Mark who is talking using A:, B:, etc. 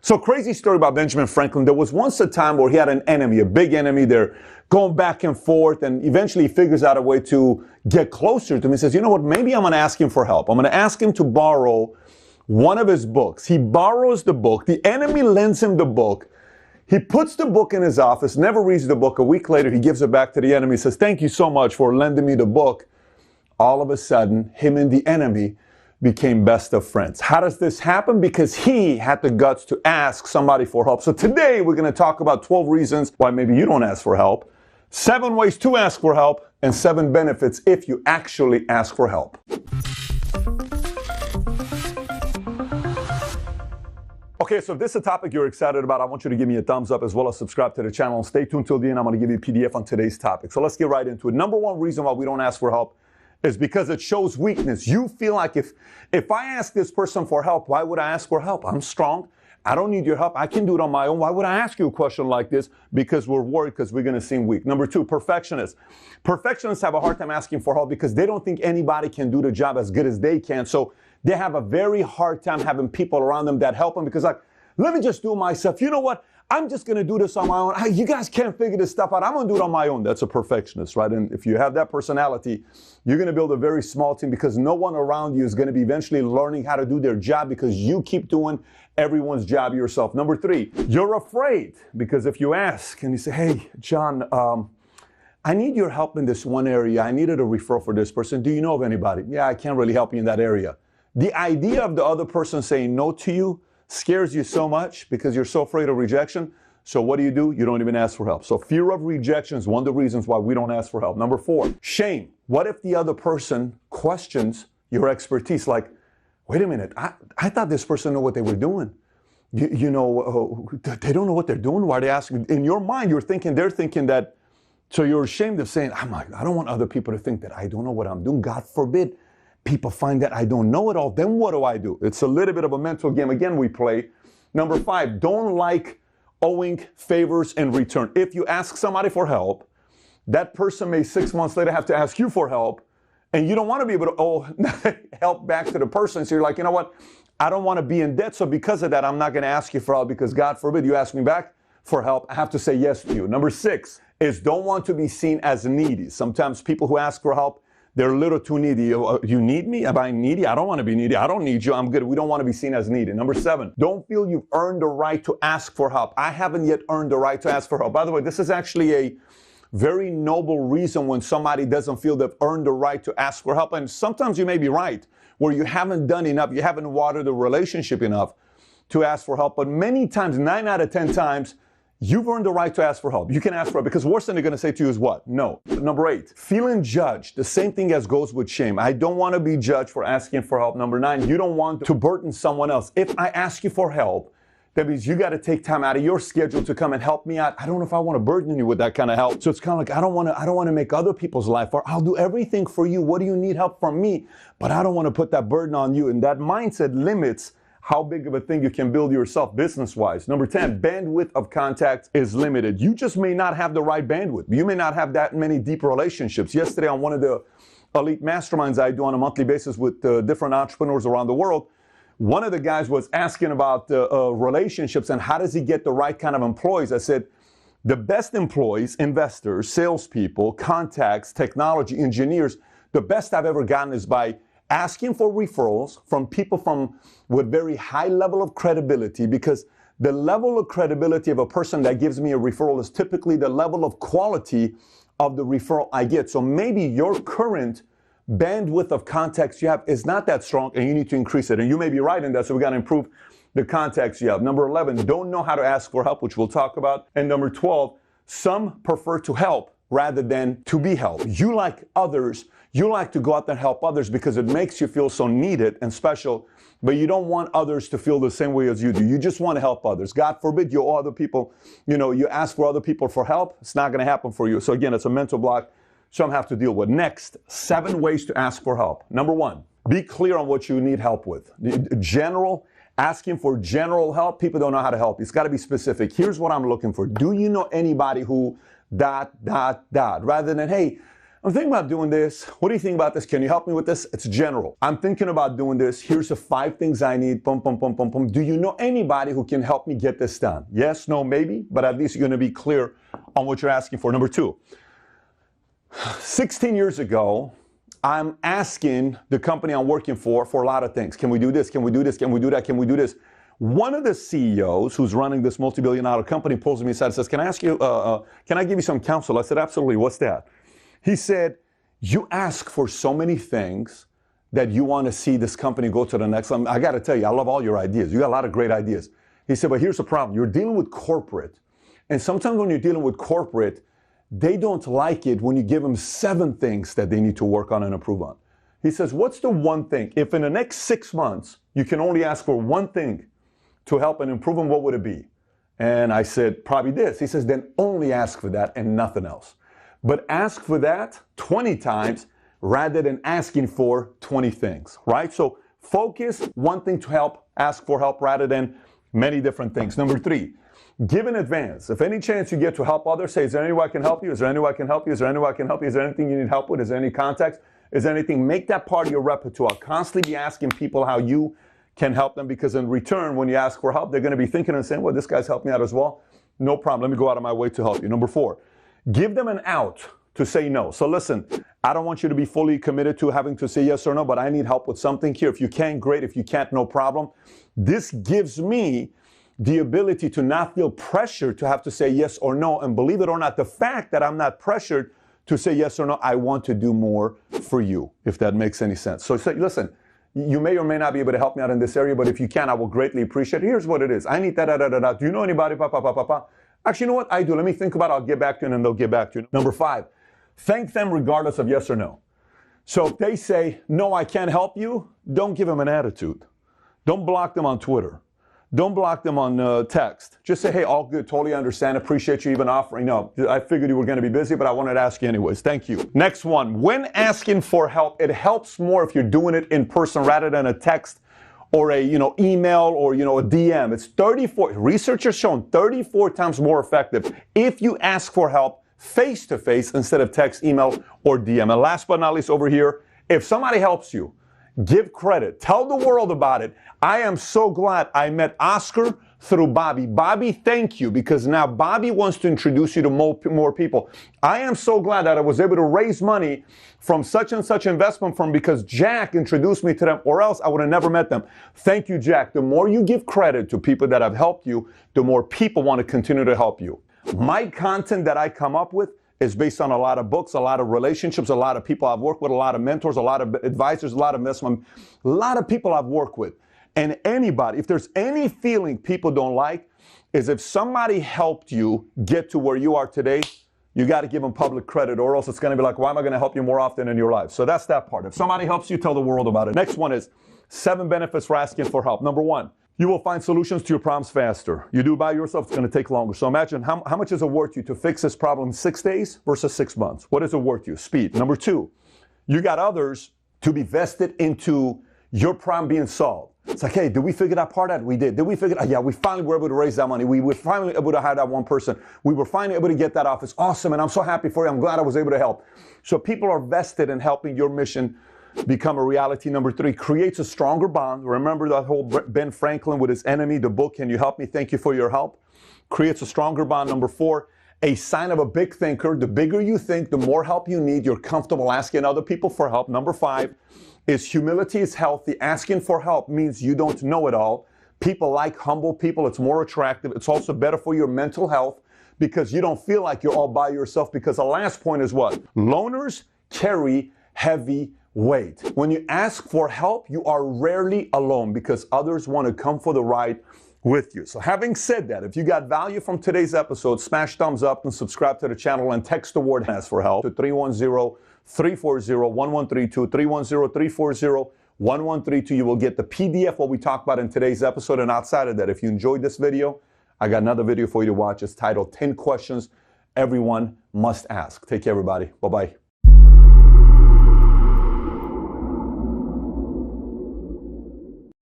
A: So crazy story about Benjamin Franklin. There was once a time where he had an enemy, a big enemy. They're going back and forth, and eventually he figures out a way to get closer to him. He says, you know what, maybe I'm going to ask him for help. I'm going to ask him to borrow one of his books. He borrows the book. The enemy lends him the book. He puts the book in his office, never reads the book. A week later, he gives it back to the enemy. He says, thank you so much for lending me the book. All of a sudden, him and the enemy became best of friends. How does this happen? Because he had the guts to ask somebody for help. So today we're going to talk about 12 reasons why maybe you don't ask for help, 7 ways to ask for help, and 7 benefits if you actually ask for help. Okay, so if this is a topic you're excited about, I want you to give me a thumbs up as well as subscribe to the channel. Stay tuned till the end. I'm going to give you a PDF on today's topic. So let's get right into it. Number one reason why we don't ask for help is because it shows weakness. You feel like if I ask this person for help, why would I ask for help? I'm strong. I don't need your help. I can do it on my own. Why would I ask you a question like this? Because we're worried because we're going to seem weak. Number 2, perfectionists. Perfectionists have a hard time asking for help because they don't think anybody can do the job as good as they can. So they have a very hard time having people around them that help them because like, let me just do it myself. You know what? I'm just going to do this on my own. You guys can't figure this stuff out. I'm going to do it on my own. That's a perfectionist, right? And if you have that personality, you're going to build a very small team because no one around you is going to be eventually learning how to do their job because you keep doing everyone's job yourself. Number 3, you're afraid because if you ask and you say, hey, John, I need your help in this one area. I needed a referral for this person. Do you know of anybody? Yeah, I can't really help you in that area. The idea of the other person saying no to you scares you so much because you're so afraid of rejection. So what do? You don't even ask for help. So fear of rejection is one of the reasons why we don't ask for help. Number 4, shame. What if the other person questions your expertise? Like, wait a minute, I thought this person knew what they were doing. They don't know what they're doing. Why are they asking? In your mind, they're thinking that, so you're ashamed of saying, I don't want other people to think that I don't know what I'm doing. God forbid people find that I don't know it all. Then what do? It's a little bit of a mental game. Again, we play. Number 5, don't like owing favors in return. If you ask somebody for help, that person may 6 months later have to ask you for help, and you don't want to be able to owe help back to the person. So you're like, you know what? I don't want to be in debt. So because of that, I'm not going to ask you for help because God forbid you ask me back for help. I have to say yes to you. Number 6 is don't want to be seen as needy. Sometimes people who ask for help, they're a little too needy. You need me? Am I needy? I don't want to be needy. I don't need you. I'm good. We don't want to be seen as needy. Number 7, don't feel you've earned the right to ask for help. I haven't yet earned the right to ask for help. By the way, this is actually a very noble reason when somebody doesn't feel they've earned the right to ask for help. And sometimes you may be right, where you haven't done enough, you haven't watered the relationship enough to ask for help. But many times, 9 out of 10 times, you've earned the right to ask for help. You can ask for it because the worst thing they're going to say to you is what? No. Number 8, feeling judged. The same thing as goes with shame. I don't want to be judged for asking for help. Number 9, you don't want to burden someone else. If I ask you for help, that means you got to take time out of your schedule to come and help me out. I don't know if I want to burden you with that kind of help. So it's kind of like, I don't want to make other people's life hard. I'll do everything for you. What do you need help from me? But I don't want to put that burden on you. And that mindset limits how big of a thing you can build yourself business-wise. Number 10, bandwidth of contact is limited. You just may not have the right bandwidth. You may not have that many deep relationships. Yesterday on one of the elite masterminds I do on a monthly basis with different entrepreneurs around the world, one of the guys was asking about relationships and how does he get the right kind of employees. I said, the best employees, investors, salespeople, contacts, technology, engineers, the best I've ever gotten is by asking for referrals from people with very high level of credibility, because the level of credibility of a person that gives me a referral is typically the level of quality of the referral I get. So maybe your current bandwidth of contacts you have is not that strong and you need to increase it. And you may be right in that, so we got to improve the contacts you have. Number 11, don't know how to ask for help, which we'll talk about. And number 12, some prefer to help rather than to be helped. You like others. You like to go out there and help others because it makes you feel so needed and special, but you don't want others to feel the same way as you do. You just want to help others. God forbid you owe other people, you ask for other people for help. It's not going to happen for you. So again, it's a mental block some have to deal with. Next, 7 ways to ask for help. Number 1, be clear on what you need help with. Asking for general help, people don't know how to help. It's got to be specific. Here's what I'm looking for. Do you know anybody who ... Rather than, hey, I'm thinking about doing this. What do you think about this? Can you help me with this? It's general. I'm thinking about doing this. Here's the 5 things I need. Boom, boom, boom, boom, boom. Do you know anybody who can help me get this done? Yes, no, maybe, but at least you're going to be clear on what you're asking for. Number 2, 16 years ago, I'm asking the company I'm working for a lot of things. Can we do this? Can we do this? Can we do that? Can we do this? One of the CEOs who's running this multi-billion-dollar company pulls me aside and says, can I ask you, can I give you some counsel? I said, absolutely. What's that? He said, you ask for so many things that you want to see this company go to the next level. I got to tell you, I love all your ideas. You got a lot of great ideas. He said, but here's the problem. You're dealing with corporate. And sometimes when you're dealing with corporate, they don't like it when you give them 7 things that they need to work on and improve on. He says, what's the one thing? If in the next 6 months, you can only ask for one thing to help and improve them, what would it be? And I said, probably this. He says, then only ask for that and nothing else. But ask for that 20 times rather than asking for 20 things, right? So focus, one thing to help, ask for help rather than many different things. Number 3, give in advance. If any chance you get to help others, say, is there any way I can help you? Is there any way I can help you? Is there any way I can help you? Is there anything you need help with? Is there any context? Is there anything? Make that part of your repertoire. Constantly be asking people how you can help them, because in return, when you ask for help, they're going to be thinking and saying, well, this guy's helped me out as well. No problem. Let me go out of my way to help you. Number 4, give them an out to say no. So listen, I don't want you to be fully committed to having to say yes or no, but I need help with something here. If you can, great. If you can't, no problem. This gives me the ability to not feel pressured to have to say yes or no. And believe it or not, the fact that I'm not pressured to say yes or no, I want to do more for you, if that makes any sense. So say, listen, you may or may not be able to help me out in this area, but if you can, I will greatly appreciate it. Here's what it is. I need that, Do you know anybody? Actually, you know what? I do. Let me think about it. I'll get back to you, and then they'll get back to you. Number 5, thank them regardless of yes or no. So if they say, no, I can't help you, don't give them an attitude. Don't block them on Twitter. Don't block them on text. Just say, hey, all good, totally understand, appreciate you even offering. No, I figured you were going to be busy, but I wanted to ask you anyways. Thank you. Next one, when asking for help, it helps more if you're doing it in person rather than a text or a email or a DM. It's 34. Research has shown 34 times more effective if you ask for help face-to-face instead of text, email, or DM. And last but not least over here, if somebody helps you, give credit. Tell the world about it. I am so glad I met Oscar through Bobby. Bobby, thank you, because now Bobby wants to introduce you to more people. I am so glad that I was able to raise money from such and such investment firm because Jack introduced me to them, or else I would have never met them. Thank you, Jack. The more you give credit to people that have helped you, the more people want to continue to help you. My content that I come up with is based on a lot of books, a lot of relationships, a lot of people I've worked with, a lot of mentors, a lot of advisors, a lot of people I've worked with. And anybody, if there's any feeling people don't like, is if somebody helped you get to where you are today, you got to give them public credit, or else it's going to be like, why am I going to help you more often in your life? So that's that part. If somebody helps you, tell the world about it. Next one is 7 benefits for asking for help. Number 1, you will find solutions to your problems faster. You do it by yourself, it's going to take longer. So imagine how much is it worth you to fix this problem in 6 days versus 6 months? What is it worth you? Speed. Number 2, you got others to be vested into your problem being solved. It's like, hey, did we figure that part out? We did. Did we figure it out? Yeah, we finally were able to raise that money. We were finally able to hire that one person. We were finally able to get that office. Awesome, and I'm so happy for you. I'm glad I was able to help. So people are vested in helping your mission become a reality. Number 3, creates a stronger bond. Remember that whole Ben Franklin with his enemy, the book, Can You Help Me? Thank you for your help. Creates a stronger bond. Number 4, a sign of a big thinker. The bigger you think, the more help you need. You're comfortable asking other people for help. Number 5, is humility is healthy. Asking for help means you don't know it all. People like humble people. It's more attractive. It's also better for your mental health because you don't feel like you're all by yourself, because the last point is what? Loners carry heavy weight. When you ask for help, you are rarely alone because others want to come for the ride with you. So having said that, if you got value from today's episode, smash thumbs up and subscribe to the channel and text the word "ask for help" to 310-340-1132, 310-340-1132. You will get the PDF what we talked about in today's episode. And outside of that, if you enjoyed this video, I got another video for you to watch. It's titled 10 Questions Everyone Must Ask. Take care, everybody. Bye-bye.